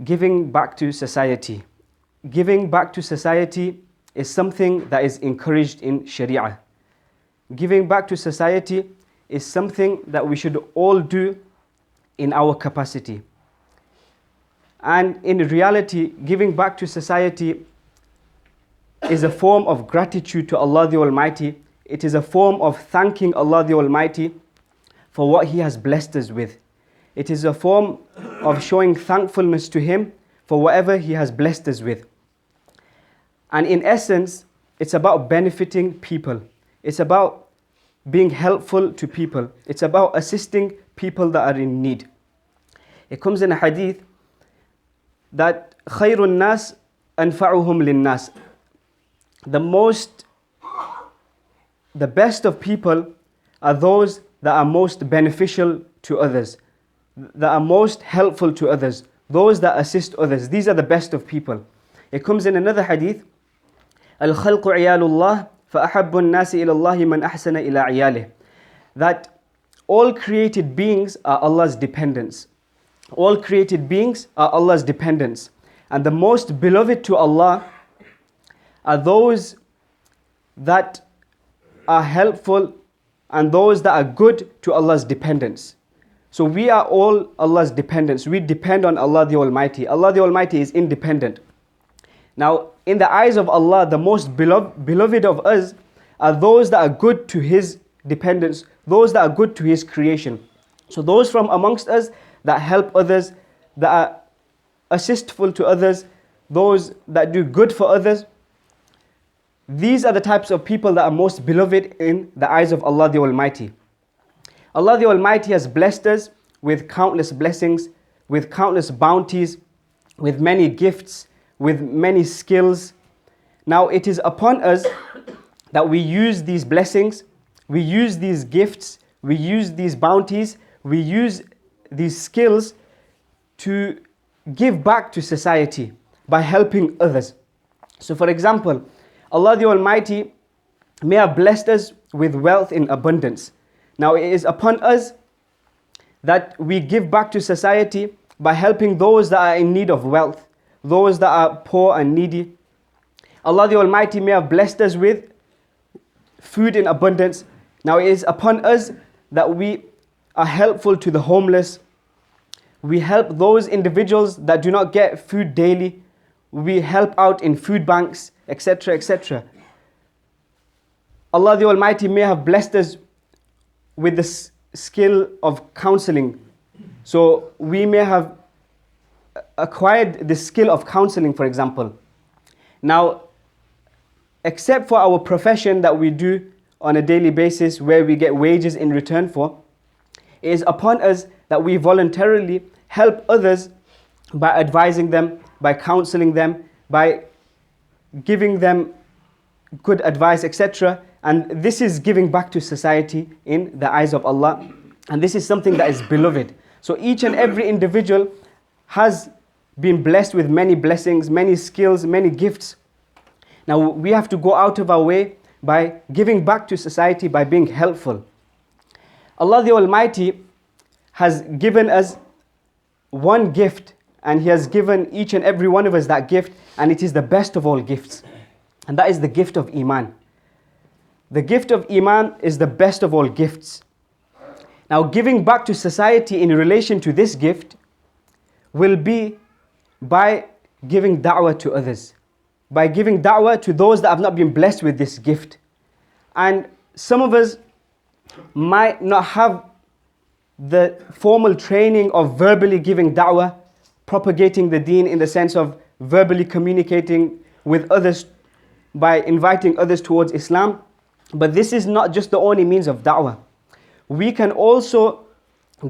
Giving back to society. Giving back to society is something that is encouraged in Sharia. Giving back to society is something that we should all do in our capacity. And in reality, giving back to society is a form of gratitude to Allah the Almighty. It is a form of thanking Allah the Almighty for what He has blessed us with. It is a form of showing thankfulness to Him for whatever He has blessed us with. And in essence, it's about benefiting people. It's about being helpful to people. It's about assisting people that are in need. It comes in a hadith that خَيْرُ النَّاسِ أَنْفَعُهُمْ لِلنَّاسِ. The best of people are those that are most beneficial to others, that are most helpful to others, those that assist others. These are the best of people. It comes in another hadith, الْخَلْقُ عِيَالُ اللَّهِ فَأَحَبُّ النَّاسِ إِلَى اللَّهِ مَنْ أَحْسَنَ إِلَى عِيَالِهِ. That all created beings are Allah's dependents. All created beings are Allah's dependents. And the most beloved to Allah are those that are helpful and those that are good to Allah's dependents. So we are all Allah's dependents. We depend on Allah the Almighty. Allah the Almighty is independent. Now, in the eyes of Allah, the most beloved of us are those that are good to His dependents, those that are good to His creation. So those from amongst us that help others, that are assistful to others, those that do good for others, these are the types of people that are most beloved in the eyes of Allah the Almighty. Allah the Almighty has blessed us with countless blessings, with countless bounties, with many gifts, with many skills. Now it is upon us that we use these blessings, we use these gifts, we use these bounties, we use these skills to give back to society by helping others. So for example, Allah the Almighty may have blessed us with wealth in abundance. Now it is upon us that we give back to society by helping those that are in need of wealth, those that are poor and needy. Allah the Almighty may have blessed us with food in abundance. Now it is upon us that we are helpful to the homeless. We help those individuals that do not get food daily. We help out in food banks, etc., etc. Allah the Almighty may have blessed us with the skill of counseling. So we may have acquired the skill of counseling, for example. Now, except for our profession that we do on a daily basis where we get wages in return for, it is upon us that we voluntarily help others by advising them, by counseling them, by giving them good advice, etc. And this is giving back to society in the eyes of Allah. And this is something that is beloved. So each and every individual has been blessed with many blessings, many skills, many gifts. Now we have to go out of our way by giving back to society, by being helpful. Allah the Almighty has given us one gift, and He has given each and every one of us that gift, and it is the best of all gifts. And that is the gift of Iman. The gift of Iman is the best of all gifts. Now, giving back to society in relation to this gift will be by giving da'wah to others, by giving da'wah to those that have not been blessed with this gift. And some of us might not have the formal training of verbally giving da'wah, propagating the deen in the sense of verbally communicating with others by inviting others towards Islam. But this is not just the only means of da'wah. We can also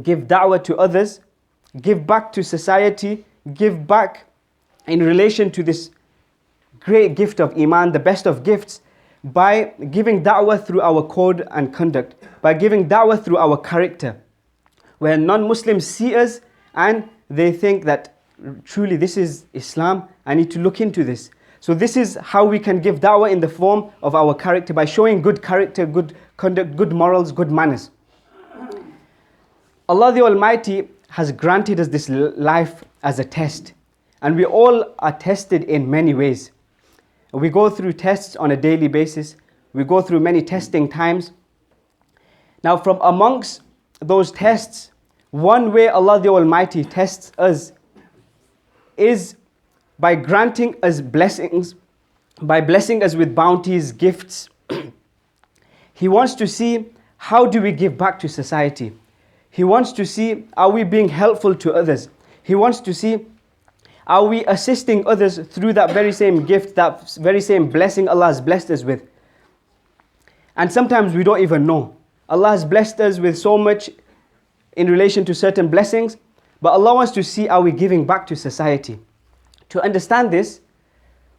give da'wah to others, give back to society, give back in relation to this great gift of Iman, the best of gifts, by giving da'wah through our code and conduct, by giving da'wah through our character. Where non-Muslims see us and they think that truly this is Islam, I need to look into this. So this is how we can give da'wah in the form of our character, by showing good character, good conduct, good morals, good manners. Allah the Almighty has granted us this life as a test. And we all are tested in many ways. We go through tests on a daily basis. We go through many testing times. Now, from amongst those tests, one way Allah the Almighty tests us is by granting us blessings, by blessing us with bounties, gifts. He wants to see, how do we give back to society? He wants to see, are we being helpful to others? He wants to see, are we assisting others through that very same gift, that very same blessing Allah has blessed us with? And sometimes we don't even know. Allah has blessed us with so much in relation to certain blessings, but Allah wants to see, are we giving back to society? To understand this,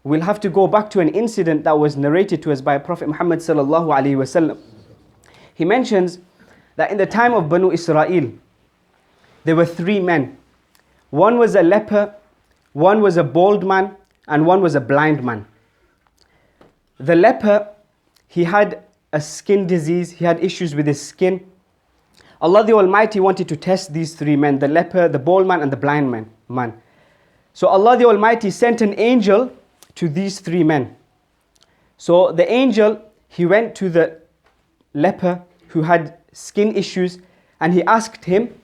we'll have to go back to an incident that was narrated to us by Prophet Muhammad sallallahu alaihi wasallam. He mentions that in the time of Banu Israel, there were 3 men. One was a leper, one was a bald man, and one was a blind man. The leper, he had a skin disease, he had issues with his skin. Allah the Almighty wanted to test these 3 men, the leper, the bald man, and the blind man. So Allah the Almighty sent an angel to these 3 men. So the angel, he went to the leper who had skin issues, and he asked him,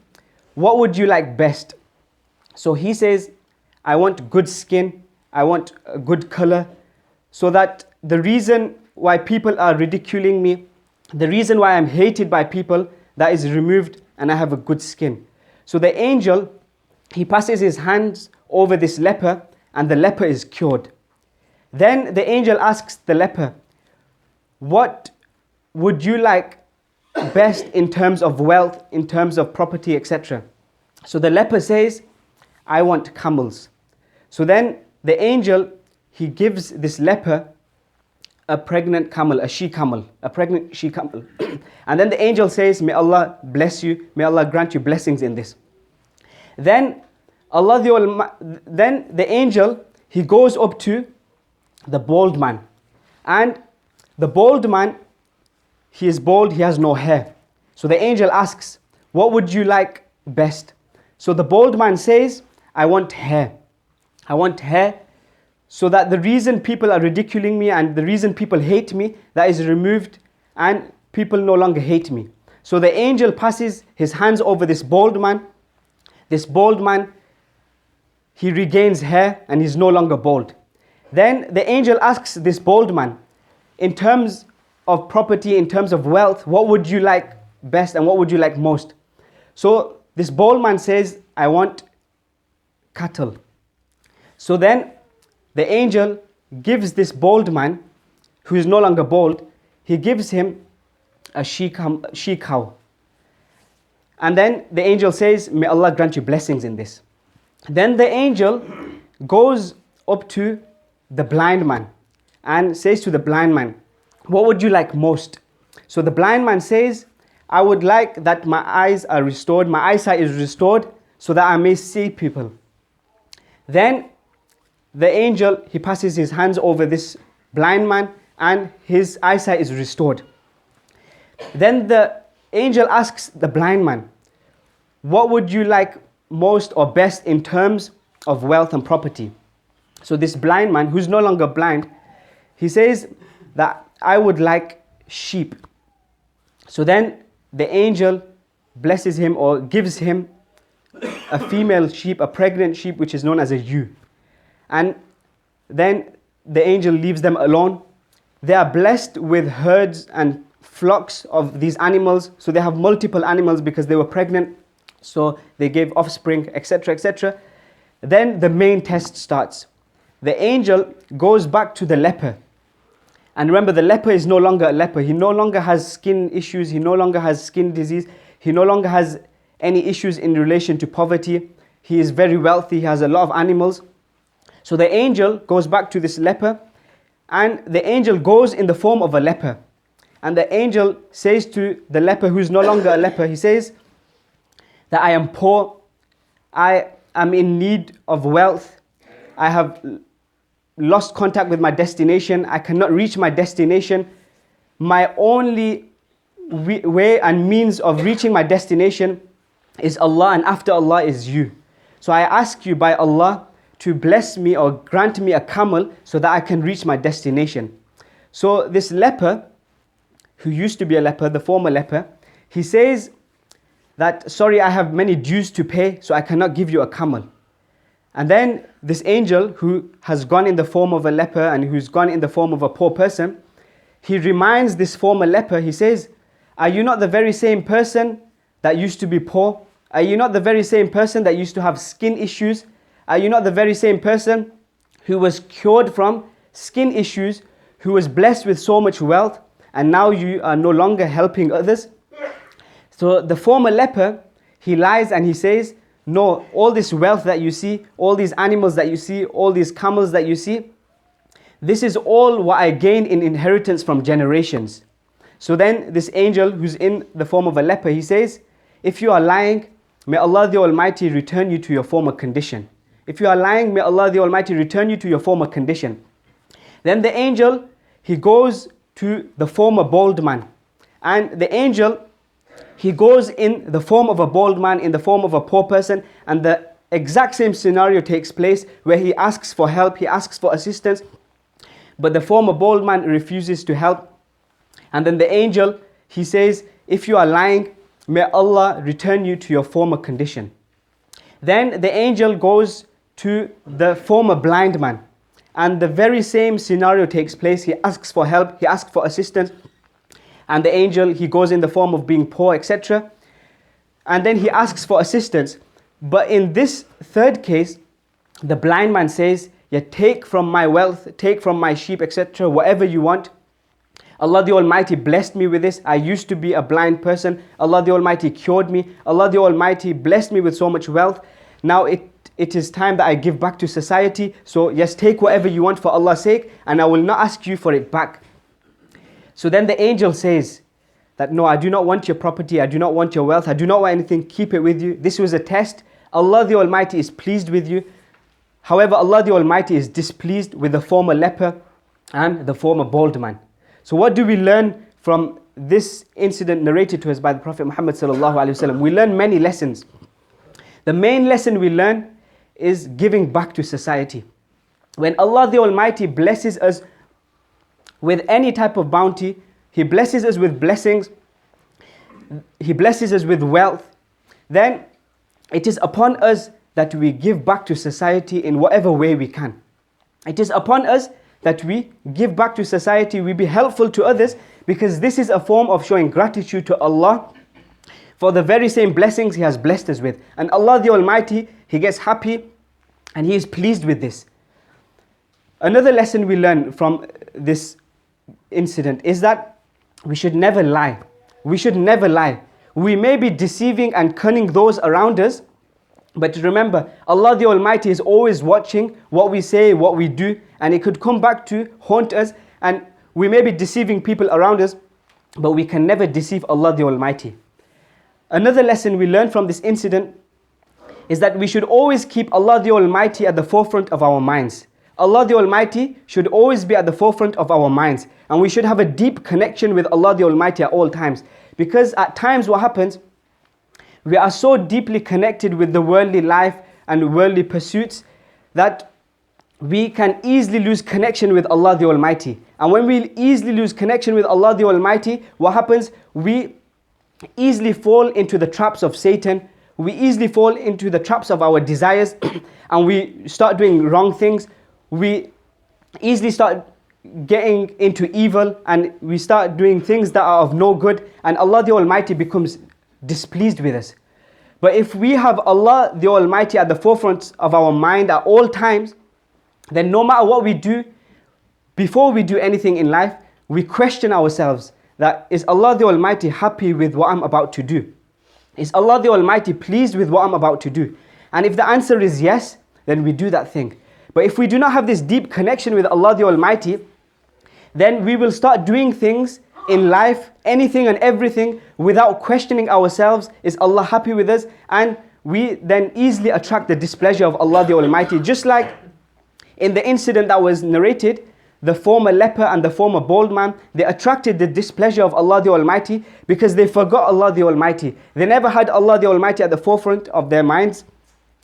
what would you like best? So he says, I want good skin, I want a good color, so that the reason why people are ridiculing me, the reason why I'm hated by people, that is removed, and I have a good skin. So the angel, he passes his hands over this leper, and the leper is cured. Then the angel asks the leper, what would you like best in terms of wealth, in terms of property, etc.? So the leper says, I want camels. So then the angel, he gives this leper a pregnant camel, a pregnant she camel. And then the angel says, may Allah bless you, may Allah grant you blessings in this. Then the angel, he goes up to the bald man. And the bald man, he is bald, he has no hair. So the angel asks, what would you like best? So the bald man says, I want hair. I want hair, so that the reason people are ridiculing me and the reason people hate me, that is removed, and people no longer hate me. So the angel passes his hands over this bald man. This bald man, he regains hair and he's no longer bald. Then the angel asks this bald man, in terms of property, in terms of wealth, what would you like best and what would you like most? So this bald man says, I want cattle. So then the angel gives this bald man, who is no longer bald, he gives him a she cow. And then the angel says, may Allah grant you blessings in this. Then the angel goes up to the blind man and says to the blind man, what would you like most? So the blind man says, I would like that my eyes are restored, my eyesight is restored, so that I may see people. Then the angel, he passes his hands over this blind man and his eyesight is restored. Then the angel asks the blind man, what would you like most or best in terms of wealth and property? So this blind man, who's no longer blind, he says that I would like sheep. So then the angel blesses him or gives him a female sheep, a pregnant sheep, which is known as a ewe. And then the angel leaves them alone. They are blessed with herds and flocks of these animals. So they have multiple animals because they were pregnant. So they gave offspring, etc., etc. Then the main test starts. The angel goes back to the leper. And remember, the leper is no longer a leper. He no longer has skin issues. He no longer has skin disease. He no longer has any issues in relation to poverty. He is very wealthy. He has a lot of animals. So the angel goes back to this leper, and the angel goes in the form of a leper. And the angel says to the leper, who is no longer a leper, he says that I am poor, I am in need of wealth, I have lost contact with my destination, I cannot reach my destination. My only way and means of reaching my destination is Allah, and after Allah is you. So I ask you by Allah to bless me or grant me a camel so that I can reach my destination. So this leper, who used to be a leper, the former leper, he says that, sorry, I have many dues to pay, so I cannot give you a camel. And then this angel, who has gone in the form of a leper and who's gone in the form of a poor person, he reminds this former leper, he says, are you not the very same person that used to be poor? Are you not the very same person that used to have skin issues? Are you not the very same person who was cured from skin issues, who was blessed with so much wealth, and now you are no longer helping others? So the former leper, he lies and he says, no, all this wealth that you see, all these animals that you see, all these camels that you see, this is all what I gained in inheritance from generations. So then this angel, who's in the form of a leper, he says, if you are lying, may Allah the Almighty return you to your former condition. If you are lying, may Allah the Almighty return you to your former condition. Then the angel, he goes to the former bald man. And the angel, he goes in the form of a bald man, in the form of a poor person, and the exact same scenario takes place where he asks for help, he asks for assistance, but the former bald man refuses to help. And then the angel, he says, if you are lying, may Allah return you to your former condition. Then the angel goes to the former blind man, and the very same scenario takes place. He asks for help, he asks for assistance, and the angel, he goes in the form of being poor, etc. And then he asks for assistance. But in this third case, the blind man says, yeah, take from my wealth, take from my sheep, etc., whatever you want. Allah the Almighty blessed me with this. I used to be a blind person. Allah the Almighty cured me. Allah the Almighty blessed me with so much wealth. Now it is time that I give back to society. So yes, take whatever you want for Allah's sake, and I will not ask you for it back. So then the angel says that, no, I do not want your property. I do not want your wealth. I do not want anything. Keep it with you. This was a test. Allah the Almighty is pleased with you. However, Allah the Almighty is displeased with the former leper and the former bald man. So what do we learn from this incident narrated to us by the Prophet Muhammad sallallahu alaihi wasallam? We learn many lessons. The main lesson we learn is giving back to society. When Allah the Almighty blesses us with any type of bounty, He blesses us with blessings, He blesses us with wealth, then it is upon us that we give back to society in whatever way we can. It is upon us that we give back to society, we be helpful to others, because this is a form of showing gratitude to Allah for the very same blessings He has blessed us with. And Allah the Almighty, He gets happy and He is pleased with this. Another lesson we learn from this incident is that we should never lie. We should never lie. We may be deceiving and cunning those around us, but remember, Allah the Almighty is always watching what we say, what we do, and it could come back to haunt us, and we may be deceiving people around us, but we can never deceive Allah the Almighty. Another lesson we learn from this incident is that we should always keep Allah the Almighty at the forefront of our minds. Allah the Almighty should always be at the forefront of our minds, and we should have a deep connection with Allah the Almighty at all times, because at times what happens, we are so deeply connected with the worldly life and worldly pursuits that we can easily lose connection with Allah the Almighty. And when we easily lose connection with Allah the Almighty, what happens? We easily fall into the traps of Satan. We easily fall into the traps of our desires and we start doing wrong things. We easily start getting into evil and we start doing things that are of no good, and Allah the Almighty becomes displeased with us. But if we have Allah the Almighty at the forefront of our mind at all times, then no matter what we do, before we do anything in life, we question ourselves that, is Allah the Almighty happy with what I'm about to do? Is Allah the Almighty pleased with what I'm about to do? And if the answer is yes, then we do that thing. But if we do not have this deep connection with Allah the Almighty, then we will start doing things in life, anything and everything, without questioning ourselves, is Allah happy with us? And we then easily attract the displeasure of Allah the Almighty. Just like in the incident that was narrated, the former leper and the former bald man, they attracted the displeasure of Allah the Almighty because they forgot Allah the Almighty. They never had Allah the Almighty at the forefront of their minds.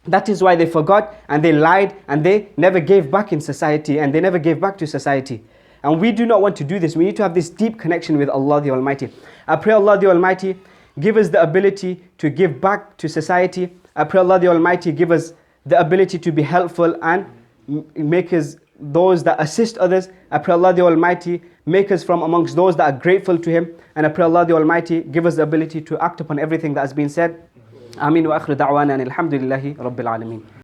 That is why they forgot and they lied and they never gave back in society and they never gave back to society. And we do not want to do this. We need to have this deep connection with Allah the Almighty. I pray Allah the Almighty give us the ability to give back to society. I pray Allah the Almighty give us the ability to be helpful and make us those that assist others. I pray Allah the Almighty make us from amongst those that are grateful to Him. And I pray Allah the Almighty give us the ability to act upon everything that has been said. Ameen wa akhir da'wana alhamdulillahi rabbil alameen.